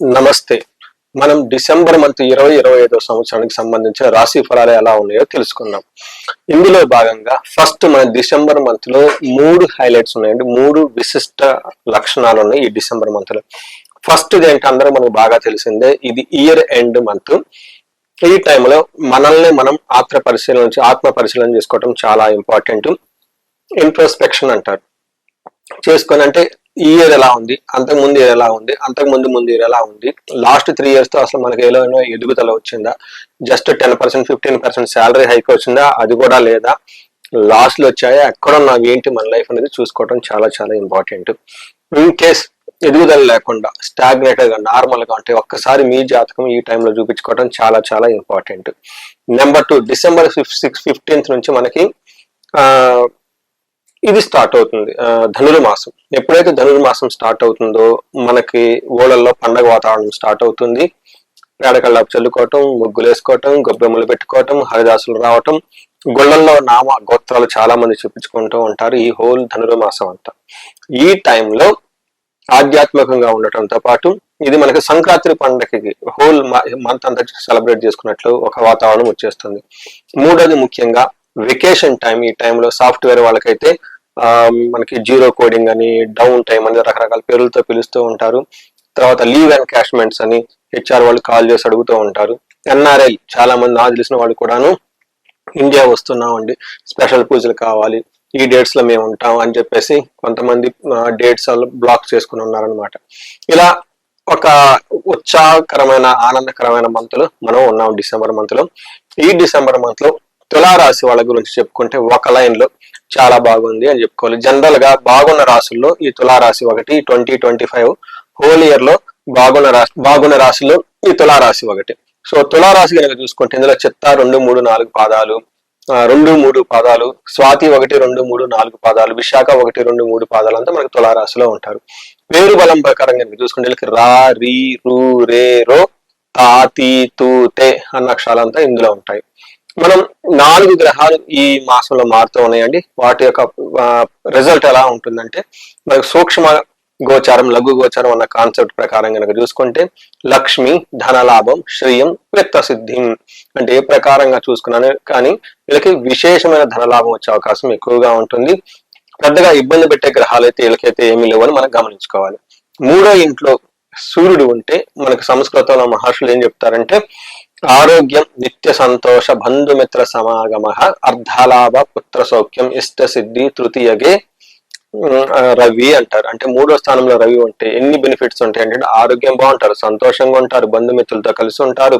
నమస్తే. మనం December month 2025 సంవత్సరానికి సంబంధించిన రాశి ఫలాలు ఎలా ఉన్నాయో తెలుసుకుందాం. ఇందులో భాగంగా ఫస్ట్ మన డిసెంబర్ మంత్ లో 3 హైలైట్స్ ఉన్నాయండి. 3 విశిష్ట లక్షణాలు ఉన్నాయి ఈ డిసెంబర్ మంత్ లో. ఫస్ట్ ఏంటి అందరూ మనకు బాగా తెలిసిందే, ఇది ఇయర్ ఎండ్ మంత్. ఈ టైంలో మనల్ని మనం ఆత్మ పరిశీలన చేసుకోవడం చాలా ఇంపార్టెంట్. ఇంట్రోస్పెక్షన్ అంటారు. చేసుకొని అంటే ఈ ఇయర్ ఎలా ఉంది, అంతకుముందు ఇయర్ ఎలా ఉంది, ముందు ఇయర్ ఎలా ఉంది, లాస్ట్ 3 years తో అసలు మనకి ఏమైనా ఎదుగుదల వచ్చిందా, జస్ట్ 10% 15% శాలరీ హైక్ వచ్చిందా, అది కూడా లేదా, లాస్ట్ లో వచ్చాయా, ఎక్కడున్నాం, ఏంటి మన లైఫ్ అనేది చూసుకోవడం చాలా చాలా ఇంపార్టెంట్. ఇన్ కేస్ ఎదుగుదల లేకుండా స్టాగ్నేటెడ్ గా నార్మల్ గా ఉంటే ఒక్కసారి మీ జాతకం ఈ టైంలో చూపించుకోవడం చాలా చాలా ఇంపార్టెంట్. నెంబర్ 2, డిసెంబర్ 15th నుంచి మనకి ఇది స్టార్ట్ అవుతుంది ధనుర్మాసం. ఎప్పుడైతే ధనుర్మాసం స్టార్ట్ అవుతుందో మనకి ఊళ్ళల్లో పండగ వాతావరణం స్టార్ట్ అవుతుంది. పేడకల్లాపు చల్లుకోవటం, ముగ్గులు వేసుకోవటం, గొబ్బెమ్మలు పెట్టుకోవటం, హరిదాసులు రావటం, గుళ్ళల్లో నామ గోత్రాలు చాలా మంది చూపించుకుంటూ ఉంటారు ఈ హోల్ ధనుర్మాసం అంతా. ఈ టైంలో ఆధ్యాత్మికంగా ఉండటంతో పాటు ఇది మనకి సంక్రాంతి పండగకి హోల్ మంత్ అంతా సెలబ్రేట్ చేసుకున్నట్లు ఒక వాతావరణం వచ్చేస్తుంది. మూడోది ముఖ్యంగా వెకేషన్ టైం. ఈ టైంలో సాఫ్ట్వేర్ వాళ్ళకైతే మనకి జీరో కోడింగ్ అని, డౌన్ టైం అని రకరకాల పేర్లతో పిలుస్తూ ఉంటారు. తర్వాత లీవ్ ఎన్కాష్మెంట్స్ అని హెచ్ఆర్ వాళ్ళు కాల్ చేసి అడుగుతూ ఉంటారు. ఎన్ఆర్ఐ చాలా మంది నాకు తెలిసిన వాళ్ళు కూడాను ఇండియా వస్తున్నామండి, స్పెషల్ పూజలు కావాలి, ఈ డేట్స్ లో మేము ఉంటాం అని చెప్పేసి కొంతమంది డేట్స్ బ్లాక్ చేసుకుని ఉన్నారనమాట. ఇలా ఒక ఉత్సాహకరమైన ఆనందకరమైన మంత్ లో మనం ఉన్నాం డిసెంబర్ మంత్ లో. ఈ డిసెంబర్ మంత్ లో తులారాశి వాళ్ళ గురించి చెప్పుకుంటే ఒక లైన్ లో చాలా బాగుంది అని చెప్పుకోవాలి. జనరల్ గా బాగున్న రాశుల్లో ఈ తులారాశి ఒకటి. 2025 హోల్ ఇయర్ లో బాగున్న రాశిలో ఈ తులారాశి ఒకటి. సో తులారాశి కనుక చూసుకుంటే ఇందులో చిత్త 2, 3, 4 పాదాలు, 2, 3 పాదాలు, స్వాతి 1, 2, 3, 4 పాదాలు, విశాఖ 1, 2, 3 పాదాలు అంతా మనకి తులారాశిలో ఉంటారు. పేరు బలం ప్రకారం కనుక చూసుకుంటే వీళ్ళకి రా, రీ, రు, రే, రో, తా, తీ, తూ, తే అన్న అక్షరాలంతా ఇందులో ఉంటాయి. మనం 4 గ్రహాలు ఈ మాసంలో మారుతూ ఉన్నాయండి. వాటి యొక్క రిజల్ట్ ఎలా ఉంటుందంటే మనకు సూక్ష్మ గోచారం, లఘు గోచారం అన్న కాన్సెప్ట్ ప్రకారం కనుక చూసుకుంటే లక్ష్మి, ధనలాభం, శ్రేయం, విత్త సిద్ధిం అంటే ఏ ప్రకారంగా చూసుకున్నాను కానీ వీళ్ళకి విశేషమైన ధనలాభం వచ్చే అవకాశం ఎక్కువగా ఉంటుంది. పెద్దగా ఇబ్బంది పెట్టే గ్రహాలు అయితే వీళ్ళకైతే ఏమీ లేవని మనం గమనించుకోవాలి. మూడో ఇంట్లో సూర్యుడు ఉంటే మనకు సంస్కృతంలో మహర్షులు ఏం చెప్తారంటే ఆరోగ్యం, నిత్య సంతోష, బంధుమిత్ర సమాగమ, అర్ధలాభ, పుత్ర సౌఖ్యం, ఇష్ట సిద్ధి, తృతీయగే రవి అంటారు. అంటే మూడో స్థానంలో రవి ఉంటే ఎన్ని బెనిఫిట్స్ ఉంటాయి అంటే ఆరోగ్యం బాగుంటారు, సంతోషంగా ఉంటారు, బంధుమిత్రులతో కలిసి ఉంటారు,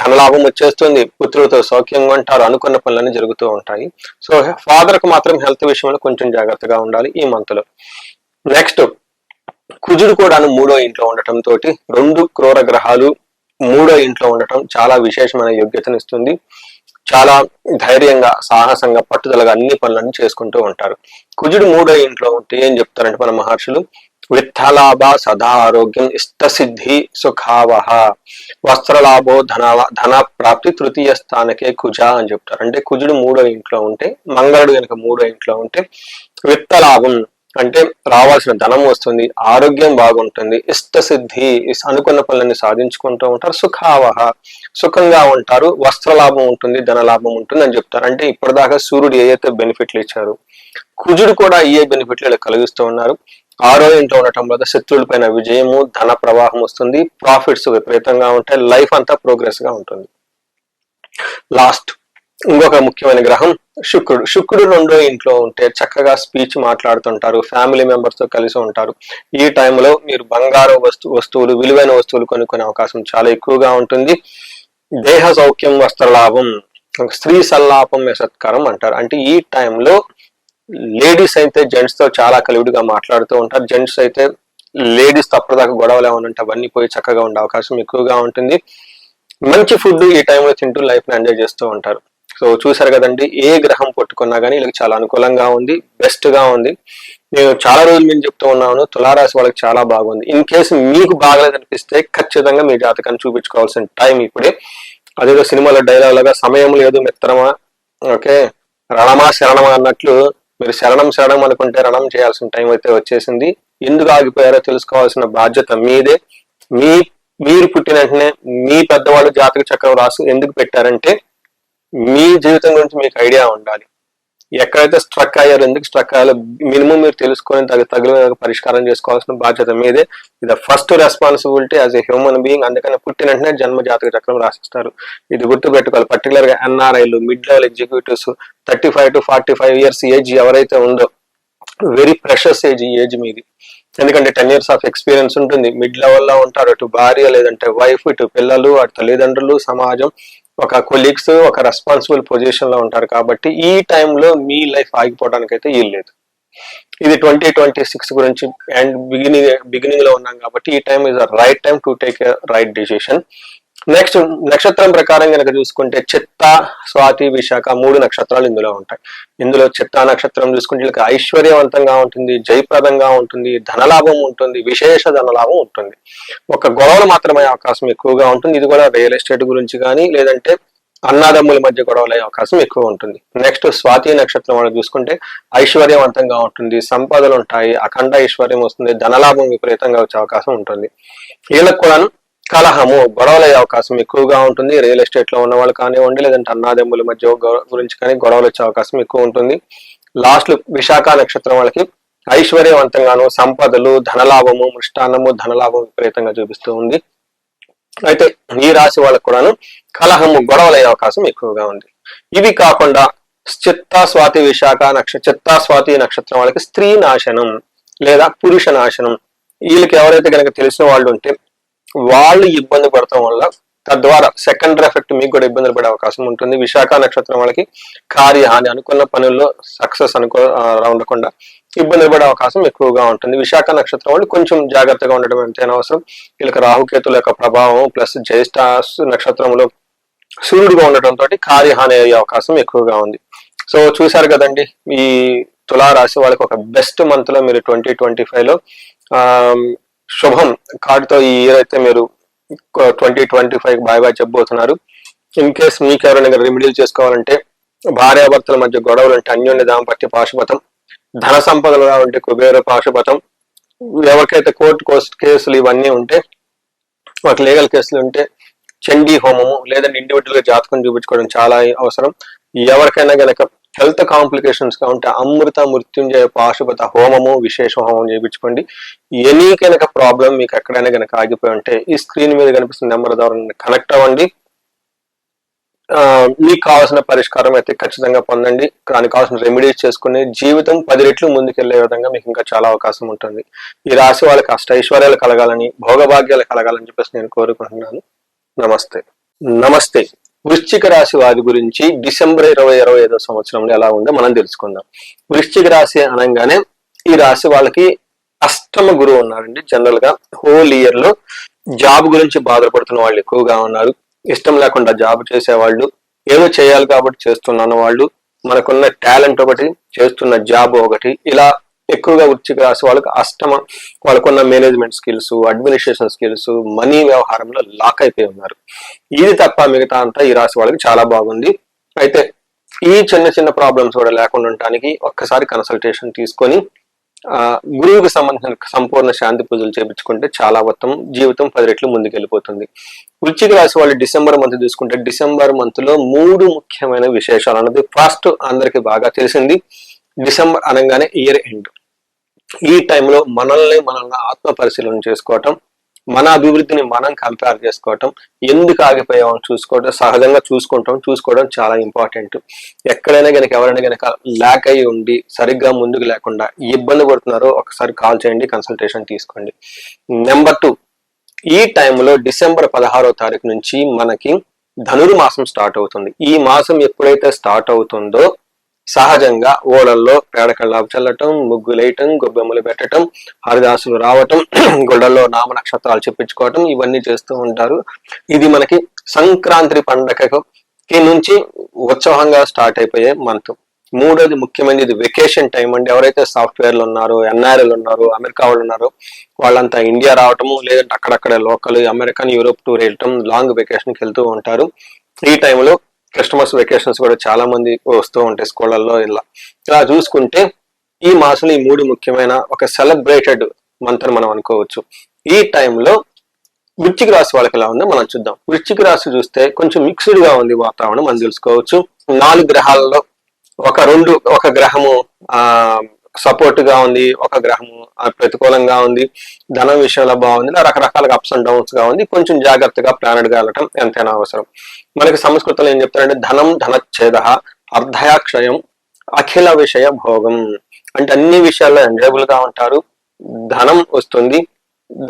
ధనలాభం వచ్చేస్తుంది, పుత్రులతో సౌఖ్యంగా ఉంటారు, అనుకున్న పనులన్నీ జరుగుతూ ఉంటాయి. సో ఫాదర్ కు మాత్రం హెల్త్ విషయంలో కొంచెం జాగ్రత్తగా ఉండాలి ఈ మంత్ లో. నెక్స్ట్ కుజుడు కూడాను మూడో ఇంట్లో ఉండటం తోటి 2 క్రూర గ్రహాలు మూడో ఇంట్లో ఉండటం చాలా విశేషమైన యోగ్యతను ఇస్తుంది. చాలా ధైర్యంగా, సాహసంగా, పట్టుదలగా అన్ని పనులన్నీ చేసుకుంటూ ఉంటారు. కుజుడు మూడో ఇంట్లో ఉంటే ఏం చెప్తారంటే మన మహర్షులు విత్తలాభ, సదా ఆరోగ్యం, ఇష్టసిద్ధి, సుఖావహ, వస్త్రలాభో, ధన ప్రాప్తి, తృతీయ స్థానకే కుజ అని చెప్తారు. అంటే కుజుడు మూడో ఇంట్లో ఉంటే, మంగళుడు కనుక మూడో ఇంట్లో ఉంటే విత్తలాభం అంటే రావాల్సిన ధనం వస్తుంది, ఆరోగ్యం బాగుంటుంది, ఇష్టసిద్ధి అనుకున్న పనులన్నీ సాధించుకుంటూ ఉంటారు, సుఖావహ సుఖంగా ఉంటారు, వస్త్రలాభం ఉంటుంది, ధనలాభం ఉంటుంది అని చెప్తారు. అంటే ఇప్పటిదాకా సూర్యుడు ఏదైతే బెనిఫిట్లు ఇచ్చారు కుజుడు కూడా ఏ బెనిఫిట్లు కలిగిస్తూ ఉన్నారు. ఆరో ఇంట్లో ఉండటం వల్ల శత్రువుల పైన విజయము, ధన ప్రవాహం వస్తుంది, ప్రాఫిట్స్ విపరీతంగా ఉంటాయి, లైఫ్ అంతా ప్రోగ్రెస్ గా ఉంటుంది. లాస్ట్ ఇంకొక ముఖ్యమైన గ్రహం శుక్రుడు రెండో ఇంట్లో ఉంటే చక్కగా స్పీచ్ మాట్లాడుతుంటారు, ఫ్యామిలీ మెంబర్స్ తో కలిసి ఉంటారు. ఈ టైంలో మీరు బంగారు వస్తువులు, విలువైన వస్తువులు కొనుక్కునే అవకాశం చాలా ఎక్కువగా ఉంటుంది. దేహ సౌఖ్యం, వస్త్రలాభం, స్త్రీ సల్లాపం, యశత్కారం అంటారు. అంటే ఈ టైంలో లేడీస్ అయితే జెంట్స్ తో చాలా కలివిడిగా మాట్లాడుతూ ఉంటారు, జెంట్స్ అయితే లేడీస్ తో అప్పటిదాకా గొడవలు ఏమైనా ఉంటే అవన్నీ పోయి చక్కగా ఉండే అవకాశం ఎక్కువగా ఉంటుంది. మంచి ఫుడ్ ఈ టైంలో తింటూ లైఫ్ ని ఎంజాయ్ చేస్తూ ఉంటారు. సో చూసారు కదండి, ఏ గ్రహం పట్టుకున్నా కానీ వీళ్ళకి చాలా అనుకూలంగా ఉంది, బెస్ట్ గా ఉంది. నేను చాలా రోజులు మేము చెప్తూ ఉన్నాను తులారాశి వాళ్ళకి చాలా బాగుంది. ఇన్ కేసు మీకు బాగలేదు అనిపిస్తే ఖచ్చితంగా మీ జాతకాన్ని చూపించుకోవాల్సిన టైం ఇప్పుడే. అదేదో సినిమాలో డైలాగ్ లాగా సమయం లేదు మిత్రమా, ఓకే రణమా శరణమా అన్నట్లు మీరు శరణం అనుకుంటే రణం చేయాల్సిన టైం అయితే వచ్చేసింది. ఎందుకు ఆగిపోయారో తెలుసుకోవాల్సిన బాధ్యత మీదే. మీ మీరు పుట్టిన వెంటనే మీ పెద్దవాళ్ళు జాతక చక్రం రాసు ఎందుకు పెట్టారంటే మీ జీవితం గురించి మీకు ఐడియా ఉండాలి. ఎక్కడైతే స్ట్రక్ అయ్యారో, ఎందుకు స్ట్రక్ అయ్యారో మినిమం మీరు తెలుసుకొని తగిన పరిష్కారం చేసుకోవాల్సిన బాధ్యత మీదే. ఇది first responsibility as a human being. అందుకని పుట్టిన వెంటనే జన్మ జాతక చక్రం రాసిస్తారు. ఇది గుర్తు పెట్టుకోవాలి. పర్టికులర్ గా ఎన్ఆర్ఐలు, mid level executives, 35 to 45 years age ఎవరైతే ఉందో వెరీ ప్రెషస్ ఏజ్ ఈ ఏజ్ మీది. ఎందుకంటే 10 years ఆఫ్ ఎక్స్పీరియన్స్ ఉంటుంది. మిడ్ లెవెల్లో ఉంటారు. అటు భార్య, లేదంటే వైఫ్, ఇటు పిల్లలు, అటు తల్లిదండ్రులు, సమాజం, ఒక కొలీగ్స్, ఒక రెస్పాన్సిబుల్ పొజిషన్ లో ఉంటారు. కాబట్టి ఈ టైంలో మీ లైఫ్ ఆగిపోవడానికి అయితే లేదు. ఇది 2026 గురించి అండ్ బిగినింగ్ లో ఉన్నాం కాబట్టి ఈ time is the right time to take a right decision. Next నక్షత్రం ప్రకారం కనుక చూసుకుంటే చిత్త, స్వాతి, విశాఖ 3 నక్షత్రాలు ఇందులో ఉంటాయి. ఇందులో చిత్తా నక్షత్రం చూసుకుంటే వీళ్ళకి ఐశ్వర్యవంతంగా ఉంటుంది, జయప్రదంగా ఉంటుంది, ధనలాభం ఉంటుంది, విశేష ధనలాభం ఉంటుంది. ఒక గొడవలు మాత్రమే అవకాశం ఎక్కువగా ఉంటుంది. ఇది కూడా రియల్ ఎస్టేట్ గురించి కానీ, లేదంటే అన్నాదమ్ముల మధ్య గొడవలు అయ్యే అవకాశం ఎక్కువ ఉంటుంది. నెక్స్ట్ స్వాతి నక్షత్రం వాళ్ళు చూసుకుంటే ఐశ్వర్యవంతంగా ఉంటుంది, సంపదలు ఉంటాయి, అఖండ ఐశ్వర్యం వస్తుంది, ధనలాభం విపరీతంగా వచ్చే అవకాశం ఉంటుంది. వీళ్ళకు కూడాను కలహము, గొడవలు అయ్యే అవకాశం ఎక్కువగా ఉంటుంది. రియల్ ఎస్టేట్ లో ఉన్న వాళ్ళు కానివ్వండి, లేదంటే అన్నాదమ్ముల మధ్య గురించి కానీ గొడవలు వచ్చే అవకాశం ఎక్కువ ఉంటుంది. లాస్ట్ విశాఖ నక్షత్రం వాళ్ళకి ఐశ్వర్యవంతంగాను, సంపదలు, ధనలాభము, మృష్టాన్నము, ధనలాభం విపరీతంగా చూపిస్తూ ఉంది. అయితే ఈ రాశి వాళ్ళకు కూడాను కలహము, గొడవలు అయ్యే అవకాశం ఎక్కువగా ఉంది. ఇవి కాకుండా చిత్తా, స్వాతి, విశాఖ చిత్తా, స్వాతి నక్షత్రం వాళ్ళకి స్త్రీ నాశనం లేదా పురుష నాశనం. వీళ్ళకి ఎవరైతే కనుక తెలిసిన వాళ్ళు ఉంటే వాళ్ళు ఇబ్బంది పడటం వల్ల తద్వారా సెకండరీ ఎఫెక్ట్ మీకు కూడా ఇబ్బందులు పడే అవకాశం ఉంటుంది. విశాఖ నక్షత్రం వాళ్ళకి కార్యహాని, అనుకున్న పనుల్లో సక్సెస్ ఉండకుండా ఇబ్బందులు పడే అవకాశం ఎక్కువగా ఉంటుంది. విశాఖ నక్షత్రం వాళ్ళు కొంచెం జాగ్రత్తగా ఉండడం ఎంతైనా అవసరం. వీళ్ళకి రాహుకేతుల యొక్క ప్రభావం ప్లస్ జ్యేష్ఠ నక్షత్రంలో సూర్యుడుగా ఉండటంతో కార్యహాని అయ్యే అవకాశం ఎక్కువగా ఉంది. సో చూసారు కదండి, ఈ తులారాశి వాళ్ళకి ఒక బెస్ట్ మంత్ లో మీరు 2025 లో శుభం కార్డుతో ఈ ఇయర్ అయితే మీరు 2025 బాయ్ చెప్పబోతున్నారు. ఇన్ కేస్ మీకు ఎవరైనా రెమెడీలు చేసుకోవాలంటే, భార్యాభర్తల మధ్య గొడవలు అంటే అన్యోన్య దాంపత్య పాశుపతం, ధన సంపదలుగా ఉంటే కుబేర పాశుపతం, ఎవరికైతే కోర్టు కేసులు ఇవన్నీ ఉంటే, వాటి లీగల్ కేసులు ఉంటే చండీ హోమము, లేదంటే ఇండివిజువల్ గా జాతకం చూపించుకోవడం చాలా అవసరం. ఎవరికైనా గనక హెల్త్ కాంప్లికేషన్స్ గా ఉంటే అమృత మృత్యుంజయ పాశుపత హోమము, విశేష హోమం చేయించుకోండి. ఎనీ కనుక ప్రాబ్లం మీకు ఎక్కడైనా కనుక ఆగిపోయి ఉంటే ఈ స్క్రీన్ మీద కనిపిస్తున్న నెంబర్ ద్వారా కనెక్ట్ అవ్వండి. మీకు కావాల్సిన పరిష్కారం అయితే ఖచ్చితంగా పొందండి. దానికి కావాల్సిన రెమెడీస్ చేసుకుని జీవితం 10 రెట్లు ముందుకెళ్లే విధంగా మీకు ఇంకా చాలా అవకాశం ఉంటుంది. ఈ రాశి వాళ్ళకి అష్టైశ్వర్యాలు కలగాలని, భోగభాగ్యాలు కలగాలని చెప్పేసి నేను కోరుకుంటున్నాను. నమస్తే. నమస్తే. వృశ్చిక రాశి వారి గురించి డిసెంబర్ 2025 సంవత్సరంలో ఎలా ఉందో మనం తెలుసుకుందాం. వృశ్చిక రాశి అనగానే ఈ రాశి వాళ్ళకి అష్టమ గురువు ఉన్నారండి. జనరల్ గా హోల్ ఇయర్ లో జాబ్ గురించి బాధపడుతున్న వాళ్ళు ఎక్కువగా ఉన్నారు. ఇష్టం లేకుండా జాబ్ చేసేవాళ్ళు, ఏదో చేయాలి కాబట్టి చేస్తున్నాను వాళ్ళు, మనకున్న టాలెంట్ ఒకటి, చేస్తున్న జాబ్ ఒకటి, ఇలా ఎక్కువగా వృశ్చిక రాశి వాళ్ళకి వాళ్ళకున్న management skills, administration skills, money వ్యవహారంలో లాక్ అయిపోయి ఉన్నారు. ఇది తప్ప మిగతా అంతా ఈ రాశి వాళ్ళకి చాలా బాగుంది. అయితే ఈ చిన్న చిన్న ప్రాబ్లమ్స్ కూడా లేకుండా ఉండటానికి ఒక్కసారి కన్సల్టేషన్ తీసుకొని గురువుకి సంబంధించిన సంపూర్ణ శాంతి పూజలు చేయించుకుంటే చాలా మొత్తం జీవితం 10 రెట్లు ముందుకెళ్ళిపోతుంది. వృశ్చిక రాశి వాళ్ళు డిసెంబర్ మంత్ తీసుకుంటే డిసెంబర్ మంత్ లో 3 ముఖ్యమైన విశేషాలు అన్నది. ఫస్ట్ అందరికి బాగా తెలిసింది, డిసెంబర్ అనగానే ఇయర్ ఎండ్. ఈ టైంలో మనల్ని ఆత్మ పరిశీలన చేసుకోవటం, మన అభివృద్ధిని మనం కంపేర్ చేసుకోవటం, ఎందుకు ఆగిపోయామని సహజంగా చూసుకోవడం చాలా ఇంపార్టెంట్. ఎక్కడైనా కనుక ఎవరైనా కనుక ల్యాక్ అయి ఉండి సరిగ్గా ముందుకు లేకుండా ఇబ్బంది పడుతున్నారో ఒకసారి కాల్ చేయండి, కన్సల్టేషన్ తీసుకోండి. నెంబర్ 2, ఈ టైంలో డిసెంబర్ 16వ తారీఖు నుంచి మనకి ధనుర్మాసం స్టార్ట్ అవుతుంది. ఈ మాసం ఎప్పుడైతే స్టార్ట్ అవుతుందో సహజంగా ఓడల్లో పేడకళ్ళాపు చల్లటం, ముగ్గులేయటం, గొబ్బెమ్మలు పెట్టడం, హరిదాసులు రావటం, గుళ్ళల్లో నామ నక్షత్రాలు చెప్పించుకోవటం, ఇవన్నీ చేస్తూ ఉంటారు. ఇది మనకి సంక్రాంతి పండగకి నుంచి ఉత్సవంగా స్టార్ట్ అయిపోయే మంత్. మూడోది ముఖ్యమైనది, ఇది వెకేషన్ టైం అండి. ఎవరైతే సాఫ్ట్వేర్లు ఉన్నారో, ఎన్ఆర్ఎల్ ఉన్నారో, అమెరికా వాళ్ళు ఉన్నారో వాళ్ళంతా ఇండియా రావటము, లేదంటే అక్కడక్కడే లోకల్ అమెరికన్, యూరోప్ టూర్ వెళ్ళటం, లాంగ్ వెకేషన్కి వెళ్తూ ఉంటారు. ఈ టైంలో కస్టమర్స్ వెకేషన్స్ కూడా చాలా మంది వస్తూ ఉంటాయి స్కూళ్ళల్లో. ఇలా చూసుకుంటే ఈ మాసంలో ఈ 3 ముఖ్యమైన ఒక సెలబ్రేటెడ్ మంత్ అని మనం అనుకోవచ్చు. ఈ టైంలో వృశ్చిక రాశి వాళ్ళకి ఎలా ఉందో మనం చూద్దాం. వృశ్చిక రాశి చూస్తే కొంచెం మిక్స్డ్ గా ఉంది వాతావరణం మనం తెలుసుకోవచ్చు. 4 గ్రహాలలో ఒక గ్రహము సపోర్ట్ గా ఉంది, ఒక గ్రహము ప్రతికూలంగా ఉంది, ధనం విషయంలో బాగుంది, రకరకాలుగా అప్స్ అండ్ డౌన్స్ గా ఉంది. కొంచెం జాగ్రత్తగా ప్లానెడ్ గా వెళ్ళటం ఎంతైనా అవసరం. మనకి సంస్కృతంలో ఏం చెప్తారంటే ధనం ధనచ్ఛేద అర్ధయాక్షయం అఖిల విషయ భోగం. అంటే అన్ని విషయాల్లో ఎంజాయబుల్ గా ఉంటారు, ధనం వస్తుంది,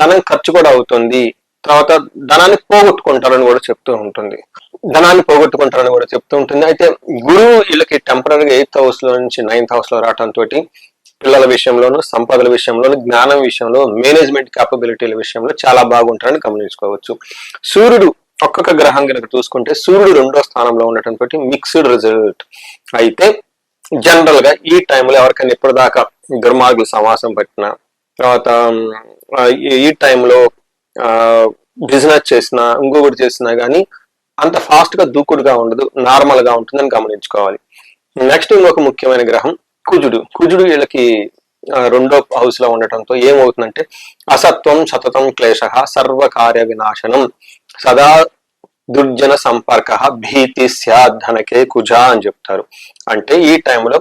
ధనం ఖర్చు కూడా అవుతుంది, తర్వాత ధనాన్ని పోగొట్టుకుంటారని కూడా చెప్తూ ఉంటుంది. అయితే గురువు వీళ్ళకి టెంపరీగా 8th హౌస్ లో నుంచి 9th హౌస్ లో రావడంతో పిల్లల విషయంలోను, సంపదల విషయంలోను, జ్ఞానం విషయంలో, మేనేజ్మెంట్ క్యాపబిలిటీల విషయంలో చాలా బాగుంటారని గమనించుకోవచ్చు. సూర్యుడు ఒక్కొక్క గ్రహం కనుక చూసుకుంటే సూర్యుడు 2వ స్థానంలో ఉండటంతో మిక్స్డ్ రిజల్ట్. అయితే జనరల్ గా ఈ టైంలో ఎవరికైనా ఇప్పటిదాకా దుర్మార్గులు సమాసం పట్టిన తర్వాత ఈ టైంలో బిజినెస్ చేసినా ఇంకొకటి చేసినా గానీ అంత ఫాస్ట్ గా దూకుడుగా ఉండదు, నార్మల్ గా ఉంటుందని గమనించుకోవాలి. నెక్స్ట్ ఇంకొక ముఖ్యమైన గ్రహం కుజుడు వీళ్ళకి 2వ హౌస్ లో ఉండటంతో ఏమవుతుందంటే అసత్వం సతతం క్లేశ సర్వకార్య వినాశనం సదా దుర్జన సంపర్క భీతి ధనకే కుజ అని చెప్తారు. అంటే ఈ టైంలో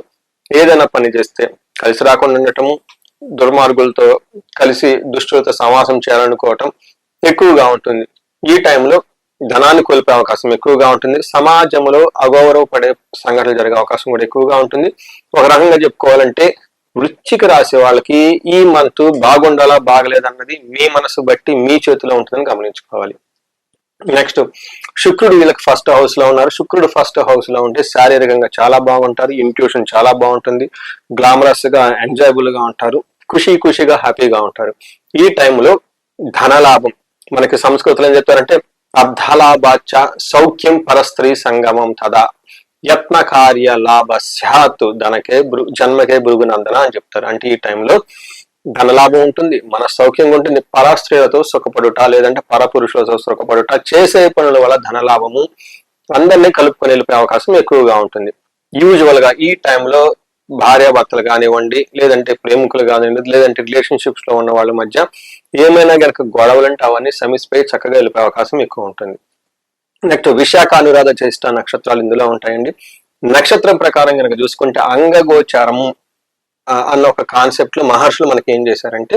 ఏదైనా పని చేస్తే కలిసి రాకుండా ఉండటము, దుర్మార్గులతో కలిసి దుష్టులతో సమాసం చేయాలనుకోవటం ఎక్కువగా ఉంటుంది. ఈ టైంలో ధనాన్ని కోల్పోయే అవకాశం ఎక్కువగా ఉంటుంది, సమాజంలో అగౌరవపడే సంఘటనలు జరిగే అవకాశం కూడా ఎక్కువగా ఉంటుంది. ఒక రకంగా చెప్పుకోవాలంటే వృశ్చిక రాశి వాళ్ళకి ఈ మంత్ బాగుండాలా బాగలేదన్నది మీ మనసు బట్టి మీ చేతిలో ఉంటుందని గమనించుకోవాలి. నెక్స్ట్ శుక్రుడు వీళ్ళకి 1st హౌస్ లో ఉన్నారు. శుక్రుడు 1st హౌస్ లో ఉంటే శారీరకంగా చాలా బాగుంటారు, ఇంట్యూషన్ చాలా బాగుంటుంది, గ్లామరస్ గా ఎంజాయబుల్ గా ఉంటారు, ఖుషిగా హ్యాపీగా ఉంటారు. ఈ టైంలో ధనలాభం మనకి సంస్కృతిలో ఏం చెప్తారంటే అర్ధలాభాచ సౌఖ్యం పరస్త్రీ సంగమం తదా యత్న కార్య లాభ స్యాత్ జన్మకే భృగునందన అని చెప్తారు. అంటే ఈ టైంలో ధనలాభం ఉంటుంది, మన సౌఖ్యంగా ఉంటుంది, పరస్త్రీలతో సుఖపడుట లేదంటే పరపురుషులతో సుఖపడుట, చేసే పనుల వల్ల ధనలాభము, అందరినీ కలుపుకొని వెళ్ళిపోయే అవకాశం ఎక్కువగా ఉంటుంది. యూజువల్ గా ఈ టైంలో భార్యాభర్తలు కానివ్వండి, లేదంటే ప్రేమికులు కానివ్వండి, లేదంటే రిలేషన్షిప్స్ లో ఉన్న వాళ్ళ మధ్య ఏమైనా గనక గొడవలు అంటే అవన్నీ సమిసిపోయి చక్కగా వెళ్ళిపోయే అవకాశం ఎక్కువ ఉంటుంది. నెక్స్ట్ విశాఖ అనురాధ జ్యేష్ఠ నక్షత్రాలు ఇందులో ఉంటాయండి. నక్షత్రం ప్రకారం కనుక చూసుకుంటే అంగగోచారము అన్న ఒక కాన్సెప్ట్ లో మహర్షులు మనకి ఏం చేశారంటే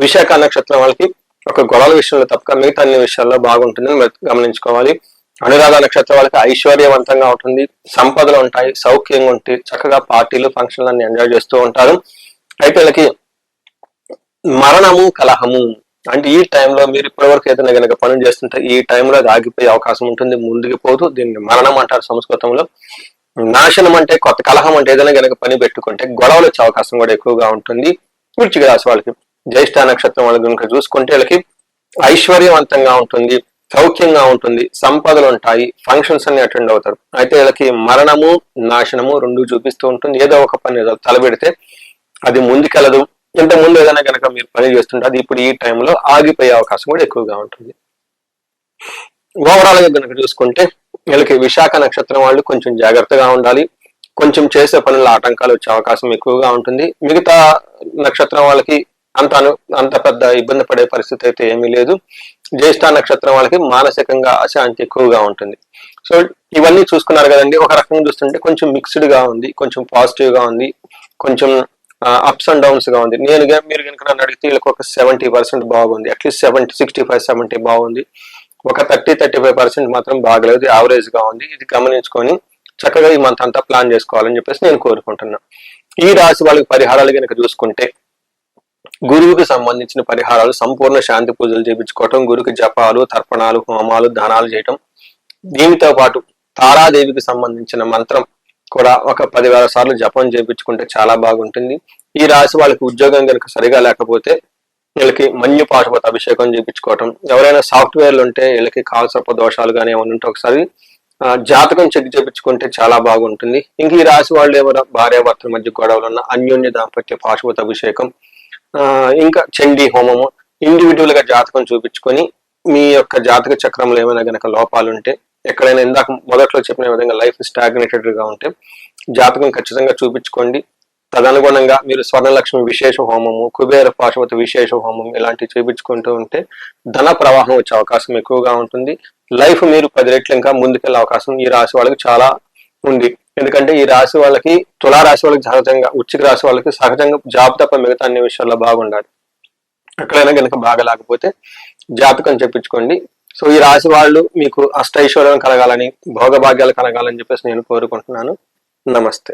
విశాఖ నక్షత్రం వాళ్ళకి ఒక గొడవల విషయంలో తప్పక మిగతా అన్ని విషయాల్లో బాగుంటుందని గమనించుకోవాలి. అనురాధ నక్షత్రం వాళ్ళకి ఐశ్వర్యవంతంగా ఉంటుంది, సంపదలు ఉంటాయి, సౌఖ్యంగా ఉంటాయి, చక్కగా పార్టీలు ఫంక్షన్లు అన్ని ఎంజాయ్ చేస్తూ ఉంటారు. అయితే వీళ్ళకి మరణము కలహము అంటే ఈ టైంలో మీరు ఇప్పటివరకు ఏదైనా కనుక పనులు చేస్తుంటే ఈ టైంలో అది ఆగిపోయే అవకాశం ఉంటుంది, ముందుకు పోతూ దీన్ని మరణం అంటారు సంస్కృతంలో. నాశనం అంటే కొత్త కలహం అంటే ఏదైనా కనుక పని పెట్టుకుంటే గొడవలు వచ్చే అవకాశం కూడా ఎక్కువగా ఉంటుంది. వృశ్చిక రాశి వాళ్ళకి జ్యేష్ఠ నక్షత్రం వాళ్ళకి కనుక చూసుకుంటే వీళ్ళకి ఐశ్వర్యవంతంగా ఉంటుంది, సౌఖ్యంగా ఉంటుంది, సంపదలు ఉంటాయి, ఫంక్షన్స్ అన్ని అటెండ్ అవుతారు. అయితే వీళ్ళకి మరణము నాశనము రెండు చూపిస్తూ ఉంటుంది. ఏదో ఒక పని తలబెడితే అది ముందుకెళ్ళదు, ఇంత ముందు ఏదైనా కనుక మీరు పని చేస్తుంటే అది ఇప్పుడు ఈ టైంలో ఆగిపోయే అవకాశం కూడా ఎక్కువగా ఉంటుంది. ఓవరాల్ గా కనుక చూసుకుంటే వీళ్ళకి విశాఖ నక్షత్రం వాళ్ళు కొంచెం జాగ్రత్తగా ఉండాలి, కొంచెం చేసే పనుల్లో ఆటంకాలు వచ్చే అవకాశం ఎక్కువగా ఉంటుంది. మిగతా నక్షత్రం వాళ్ళకి అంత పెద్ద ఇబ్బంది పడే పరిస్థితి అయితే ఏమీ లేదు. జ్యేష్ఠ నక్షత్రం వాళ్ళకి మానసికంగా అశాంతి ఎక్కువగా ఉంటుంది. సో ఇవన్నీ చూసుకున్నారు కదండి. ఒక రకంగా చూస్తుంటే కొంచెం మిక్స్డ్ గా ఉంది, కొంచెం పాజిటివ్ గా ఉంది, కొంచెం అప్స్ అండ్ డౌన్స్ గా ఉంది. మీరు కనుక నన్ను అడిగితే వీళ్ళకి ఒక 70% బాగుంది, అట్లీస్ట్ 65-70 బాగుంది, ఒక 30-35% మాత్రం బాగలేదు, యావరేజ్ గా ఉంది. ఇది గమనించుకొని చక్కగా ఈ మంత్ అంతా ప్లాన్ చేసుకోవాలని చెప్పేసి నేను కోరుకుంటున్నా. ఈ రాశి వాళ్ళకి పరిహారాలు కనుక చూసుకుంటే గురువుకి సంబంధించిన పరిహారాలు, సంపూర్ణ శాంతి పూజలు చేయించుకోవటం, గురుకి జపాలు, తర్పణాలు, హోమాలు, దానాలు చేయటం, దీనితో పాటు తారాదేవికి సంబంధించిన మంత్రం కూడా ఒక 10,000 సార్లు జపం చేయించుకుంటే చాలా బాగుంటుంది. ఈ రాశి వాళ్ళకి ఉద్యోగం కనుక సరిగా లేకపోతే వీళ్ళకి మన్యు పాశుపత అభిషేకం చేయించుకోవటం, ఎవరైనా సాఫ్ట్వేర్లు ఉంటే వీళ్ళకి కాలసర్ప దోషాలు కానీ ఏమైనా ఉంటే ఒకసారి జాతకం చెక్ చేయించుకుంటే చాలా బాగుంటుంది. ఇంక ఈ రాశి వాళ్ళు ఎవరైనా భార్యాభర్తల మధ్య గొడవలు ఉన్న అన్యోన్య దాంపత్య పాశుపత అభిషేకం, ఇంకా చండీ హోమము, ఇండివిజువల్ గా జాతకం చూపించుకొని మీ యొక్క జాతక చక్రంలో ఏమైనా గనక లోపాలు ఉంటే, ఎక్కడైనా ఇందాక మొదట్లో చెప్పిన విధంగా లైఫ్ స్టాగ్నేటెడ్ గా ఉంటే జాతకం ఖచ్చితంగా చూపించుకోండి. తదనుగుణంగా మీరు స్వర్ణలక్ష్మి విశేష హోమము, కుబేర పాశుపతి విశేష హోమం ఇలాంటివి చేయించుకుంటూ ఉంటే ధన ప్రవాహం వచ్చే అవకాశం ఎక్కువగా ఉంటుంది. లైఫ్ మీరు 10 రెట్లు ఇంకా ముందుకెళ్ళే అవకాశం ఈ రాశి వాళ్ళకి చాలా ఉంది. ఎందుకంటే ఈ రాశి వాళ్ళకి, తులారాశి వాళ్ళకి సహజంగా, వృశ్చిక రాశి వాళ్ళకి సహజంగా జాబ్ తప్ప మిగతా అన్ని విషయాల్లో బాగుండాలి. ఎక్కడైనా కనుక బాగలేకపోతే జాతకం చెప్పించుకోండి. సో ఈ రాశి వాళ్ళు మీకు అష్టైశ్వర్యం కలగాలని, భోగభాగ్యాలు కలగాలని చెప్పేసి నేను కోరుకుంటున్నాను. నమస్తే.